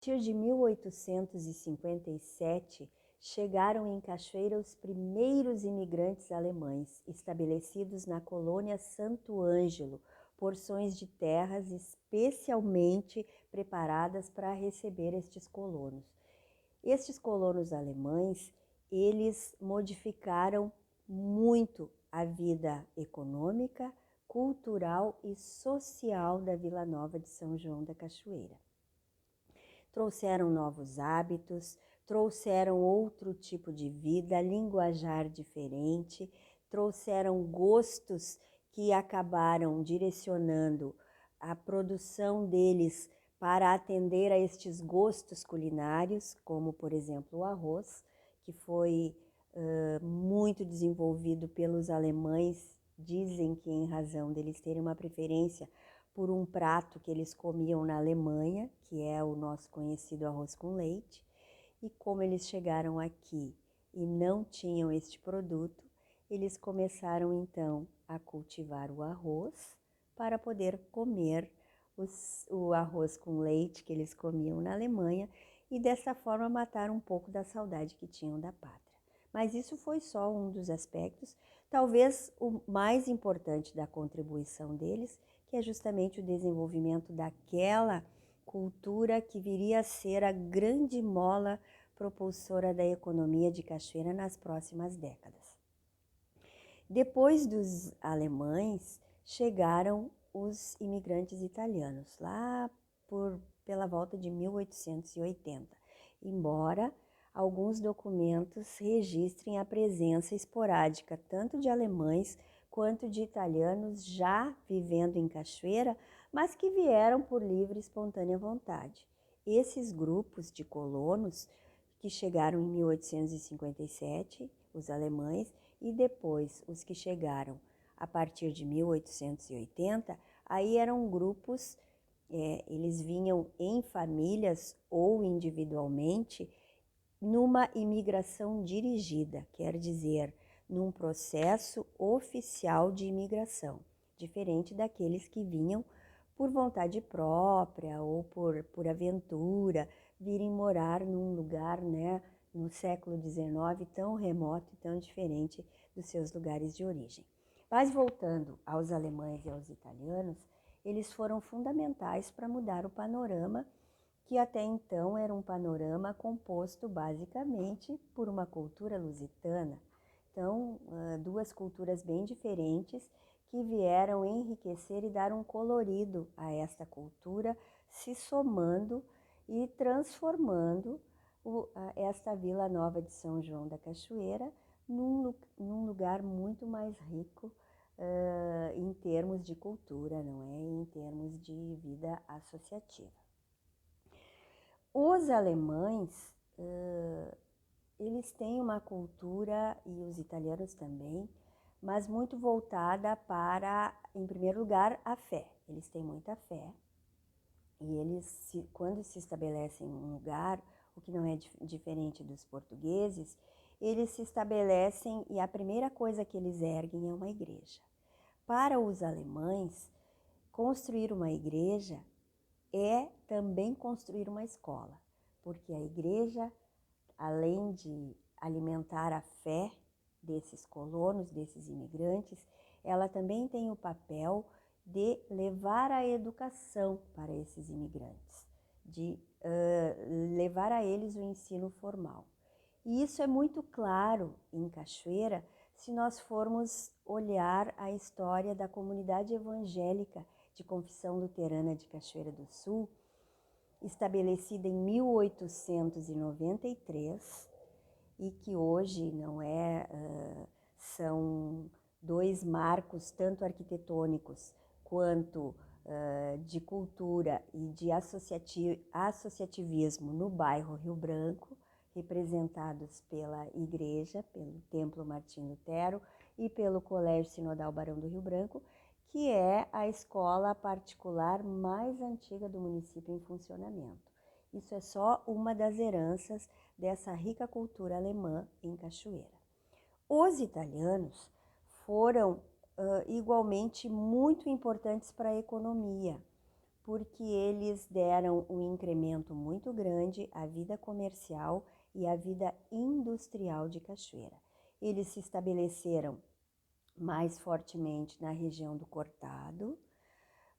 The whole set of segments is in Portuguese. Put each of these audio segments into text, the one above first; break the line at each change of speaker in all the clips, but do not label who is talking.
partir de 1857, chegaram em Cachoeira os primeiros imigrantes alemães, estabelecidos na colônia Santo Ângelo, porções de terras especialmente preparadas para receber estes colonos. Estes colonos alemães, eles modificaram muito a vida econômica, cultural e social da Vila Nova de São João da Cachoeira. Trouxeram novos hábitos, trouxeram outro tipo de vida, linguajar diferente, trouxeram gostos que acabaram direcionando a produção deles para atender a estes gostos culinários, como, por exemplo, o arroz, que foi muito desenvolvido pelos alemães. Dizem que em razão deles terem uma preferência por um prato que eles comiam na Alemanha, que é o nosso conhecido arroz com leite. E como eles chegaram aqui e não tinham este produto, eles começaram então a cultivar o arroz para poder comer o arroz com leite que eles comiam na Alemanha e dessa forma matar um pouco da saudade que tinham da pátria. Mas isso foi só um dos aspectos, talvez o mais importante da contribuição deles, que é justamente o desenvolvimento daquela cultura que viria a ser a grande mola propulsora da economia de Cachoeira nas próximas décadas. Depois dos alemães, chegaram os imigrantes italianos, lá pela volta de 1880, embora alguns documentos registrem a presença esporádica tanto de alemães quanto de italianos já vivendo em Cachoeira, mas que vieram por livre e espontânea vontade. Esses grupos de colonos que chegaram em 1857, os alemães, e depois os que chegaram a partir de 1880, aí eram grupos, eles vinham em famílias ou individualmente, numa imigração dirigida, quer dizer, num processo oficial de imigração, diferente daqueles que vinham por vontade própria ou por aventura, virem morar num lugar, né, no século XIX tão remoto e tão diferente dos seus lugares de origem. Mas voltando aos alemães e aos italianos, eles foram fundamentais para mudar o panorama, que até então era um panorama composto basicamente por uma cultura lusitana. Então, duas culturas bem diferentes que vieram enriquecer e dar um colorido a esta cultura, se somando e transformando esta Vila Nova de São João da Cachoeira num lugar muito mais rico em termos de cultura, não é? Em termos de vida associativa. Os alemães, eles têm uma cultura, e os italianos também, mas muito voltada para, em primeiro lugar, a fé. Eles têm muita fé e eles, quando se estabelecem em um lugar, o que não é diferente dos portugueses, eles se estabelecem e a primeira coisa que eles erguem é uma igreja. Para os alemães, construir uma igreja é também construir uma escola, porque a igreja, além de alimentar a fé desses colonos, desses imigrantes, ela também tem o papel de levar a educação para esses imigrantes, de levar a eles o ensino formal. E isso é muito claro em Cachoeira se nós formos olhar a história da comunidade evangélica de confissão luterana de Cachoeira do Sul, estabelecida em 1893 e que hoje não é, são dois marcos tanto arquitetônicos quanto de cultura e de associativismo no bairro Rio Branco, representados pela igreja, pelo Templo Martim Lutero e pelo Colégio Sinodal Barão do Rio Branco, que é a escola particular mais antiga do município em funcionamento. Isso é só uma das heranças dessa rica cultura alemã em Cachoeira. Os italianos foram igualmente muito importantes para a economia, porque eles deram um incremento muito grande à vida comercial e à vida industrial de Cachoeira. Eles se estabeleceram mais fortemente na região do Cortado,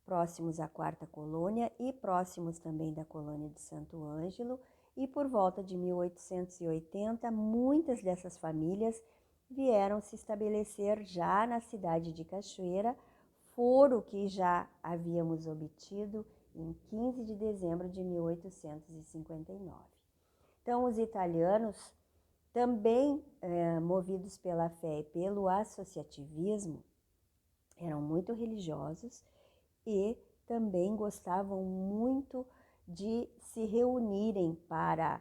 próximos à Quarta Colônia e próximos também da colônia de Santo Ângelo, e por volta de 1880, muitas dessas famílias vieram se estabelecer já na cidade de Cachoeira, foro que já havíamos obtido em 15 de dezembro de 1859. Então, os italianos, também movidos pela fé e pelo associativismo, eram muito religiosos e também gostavam muito de se reunirem para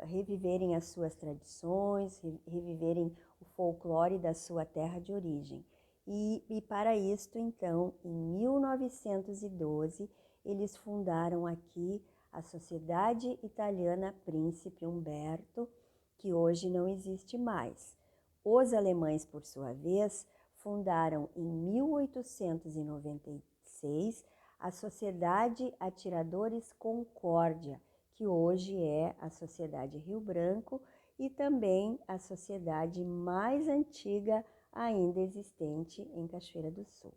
reviverem as suas tradições, reviverem o folclore da sua terra de origem. E para isto, então, em 1912, eles fundaram aqui a Sociedade Italiana Príncipe Umberto, que hoje não existe mais. Os alemães, por sua vez, fundaram em 1896 a Sociedade Atiradores Concórdia, que hoje é a Sociedade Rio Branco e também a sociedade mais antiga ainda existente em Cachoeira do Sul.